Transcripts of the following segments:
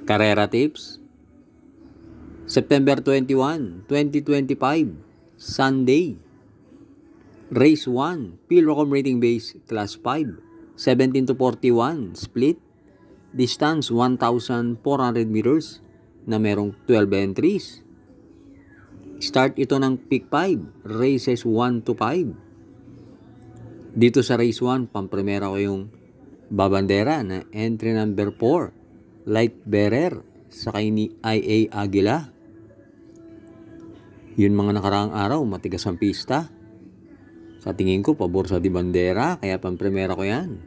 Carrera Tips, September 21, 2025, Sunday. Race 1, Pilrocom Rating Base, Class 5, 17 to 41, split. Distance 1,400 meters na merong 12 entries. Start ito ng Peak 5, races 1 to 5. Dito sa Race 1, pampremera ko yung babandera na entry number 4, Light Bearer, sakay ni IA Aguila. Yun mga nakaraang araw, matigas ang pista. Sa tingin ko, pabor sa di bandera, kaya pampremera ko yan.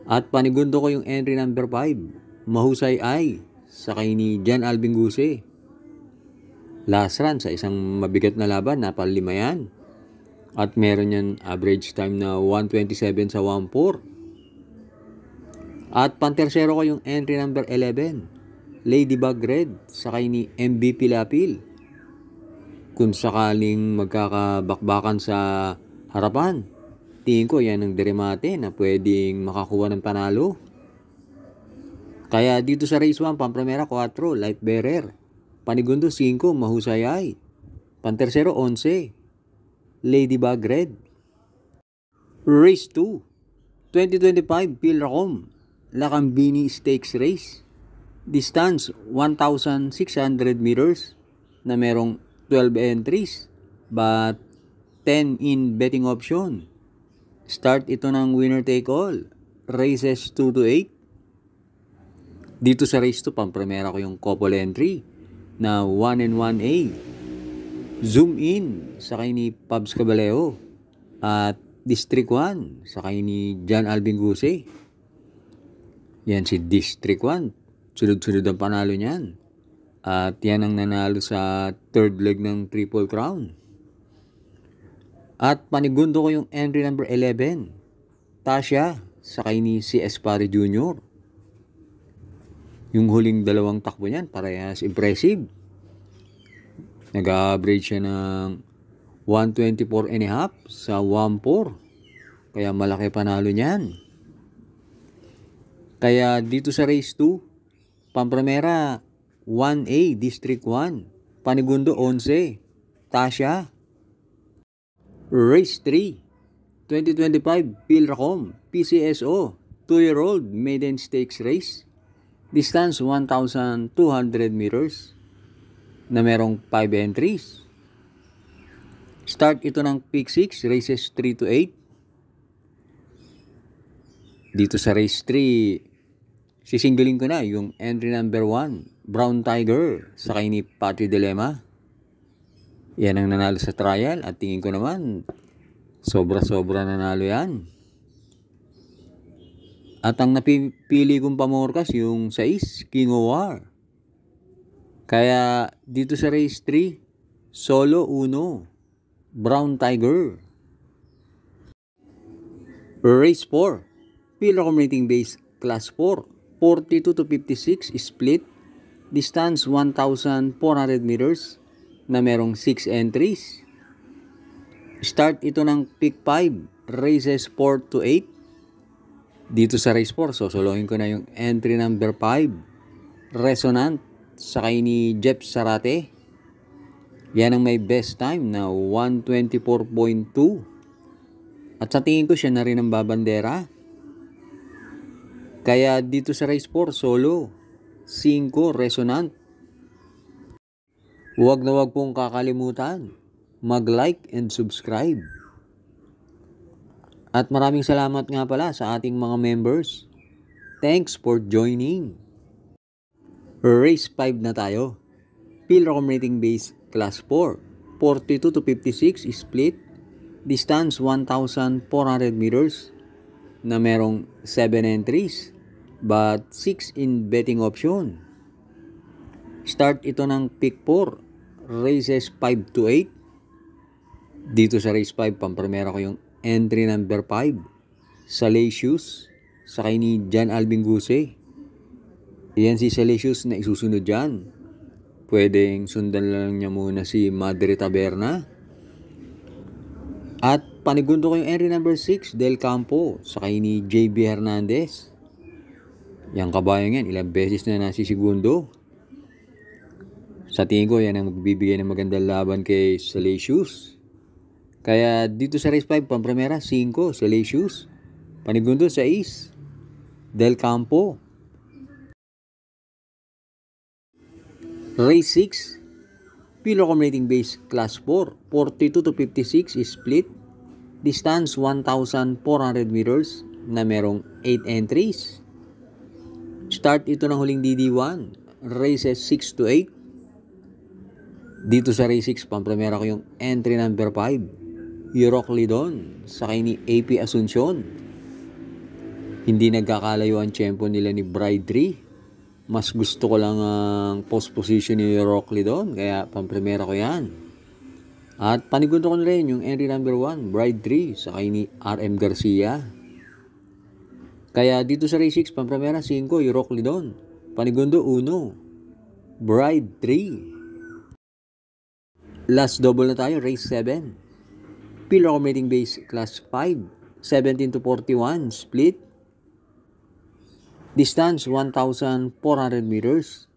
At panigundo ko yung entry number 5, Mahusay Ay, sakay ni Jan Alvin Guse. Last run sa isang mabigat na laban, napalima yan. At meron yan average time na 1:27 sa 1:4. At pantersero ko yung entry number 11, Ladybug Red, sakay ni MVP Lapil. Kung sakaling magkakabakbakan sa harapan, tingin ko yan ang deremate na pwedeng makakuha ng panalo. Kaya dito sa Race 1, pampremera 4, Light Bearer. Panigundo 5, Mahusay Ay. Pantersero 11, Ladybug Red. Race 2, 2025 Pilrocom Lakambini Stakes Race. Distance 1,600 meters na merong 12 entries but 10 in betting option. Start ito ng winner take all, races 2 to 8. Dito sa race 2, pampremera ko yung couple entry na 1 and 1A. Zoom in, sakay ni Pabs Caballeo. At District 1, sakay ni Jan Alvin Guse. Yan si District 1. Sunod-sunod ang panalo niyan. At yan ang nanalo sa third leg ng Triple Crown. At panigundo ko yung entry number 11, Tasha, sakay ni CS Pare Jr. Yung huling dalawang takbo niyan, parehas impressive. Nag-average siya ng 124 and a half sa 1-4. Kaya malaki panalo niyan. Kaya dito sa Race 2, pampremera 1A, District 1. Panigundo 11, Tasha. Race 3, 2025 Pilrocom PCSO 2-year-old maiden stakes race. Distance 1,200 meters na merong 5 entries. Start ito ng Peak 6, races 3 to 8. Dito sa Race 3, sisinggalin ko na yung entry number 1, Brown Tiger, sakay ni Patri Dilema. Yan ang nanalo sa trial at tingin ko naman, sobra-sobra nanalo yan. At ang napipili kong pamorkas yung 6, King of War. Kaya dito sa Race 3, Solo 1, Brown Tiger. Race 4, Pilrocom Rating Base Class 4, 42 to 56 split. Distance 1,400 meters na merong 6 entries. Start ito ng Peak 5, races 4 to 8. Dito sa Race 4, sosolohin ko na yung entry number 5, Resonant, sakay ni Jeff Sarate. Yan ang may best time na 124.2. At sa tingin ko siya na rin ang babandera. Kaya dito sa Race 4, solo 5, Resonant. Huwag na huwag pong kakalimutan mag-like and subscribe. At maraming salamat nga pala sa ating mga members. Thanks for joining. Race 5 na tayo. Pilrocom Rating Base Class 4, 42 to 56 split. Distance 1,400 meters na merong 7 entries but 6 in betting option. Start ito ng Peak 4, races 5 to 8. Dito sa Race 5, pampremera ko yung entry number 5, Salacious, sakay ni Jan Alvin Guse. Yan si Salacious na isusunod dyan. Pwedeng sundan lang niya muna si Madre Taberna. At panigundo ko yung entry number 6, Del Campo, sakay ni JB Hernandez. Yang kabayan yan, ilang beses na nasisigundo. Sa tingin ko, yan ang magbibigay ng magandang laban kay Salacious. Kaya dito sa race 5, Pampremera, 5, Salacious. Panigundo, 6, Del Campo. Race 6, Pilo Accumulating Base Class 4, 42 to 56 is split. Distance 1,400 meters na merong 8 entries. Start ito ng huling DD1, races 6 to 8. Dito sa race 6, Pampremera ko yung entry number 5, Euroclidon, sakay ni AP Asuncion. Hindi nagkakalayo ang tiyempo nila ni Bride 3. Mas gusto ko lang ang post position ni Euroclidon, kaya Pampremera ko yan. At panigundo ko na rin yung entry number 1, Bride 3, sakay ni RM Garcia. Kaya dito sa race 6, Pampremera 5, Euroclidon. Panigundo 1, Bride 3. Last double na tayo, race 7. Pilo Accumulating Base Class 5, 17 to 41, split. Distance 1,400 meters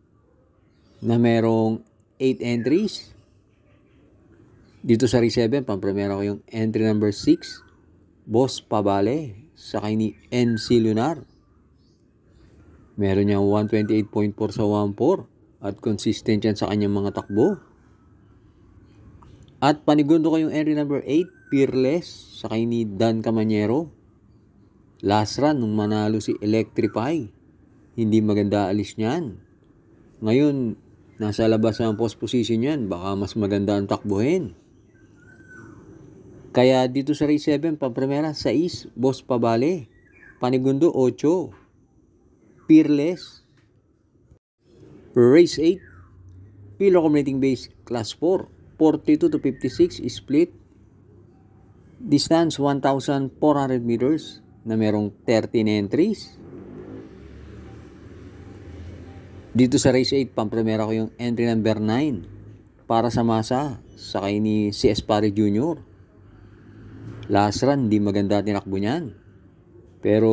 na merong 8 entries. Dito sa race 7, Pampremera ko yung entry number 6, Boss Pabale, sakay ni NC Lunar. Meron niyang 128.4 sa 1.4 at consistent yan sa kanyang mga takbo. At panigundo ko yung entry number 8, Peerless, sakay ni Dan Camanyero. Last run nung manalo si Electrify. Hindi maganda alis niyan. Ngayon, nasa labas ang post position yan. Baka mas maganda ang takbuhin. Kaya dito sa race 7, Pampremera 6, Boss Pabale. Panigundo 8, Peerless. Race 8, Pilo Accumulating Base Class 4, 42 to 56 split. Distance 1,400 meters na merong 13 entries. Dito sa race 8, Pampremera ko yung entry number 9 para sa masa, sakay ni CS Pare Jr. Last run, di maganda tinakbo niyan. Pero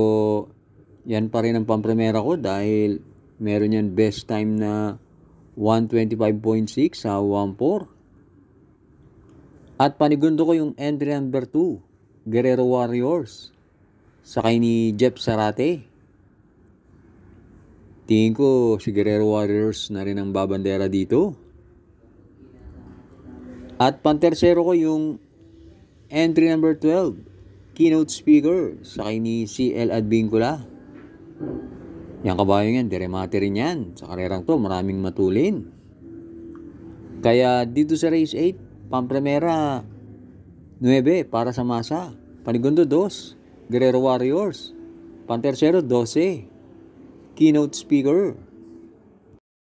yan pa rin ang Pampremera ko dahil meron yan best time na 125.6 sa 1.4. At panigundo ko yung entry number 2, Guerrero Warriors, sakay ni Jeff Sarate. Tingin ko si Guerrero Warriors na rin ang babandera dito. At pantersero ko yung entry number 12, Keynote Speaker, sakay ni CL Advincula. Yang kabayo yan, diremate rin yan. Sa karerang to, maraming matulin. Kaya dito sa race 8, Pampremera 9 para sa masa. Panigundo 2, Guerrero Warriors. Pantersero 12, Keynote Speaker.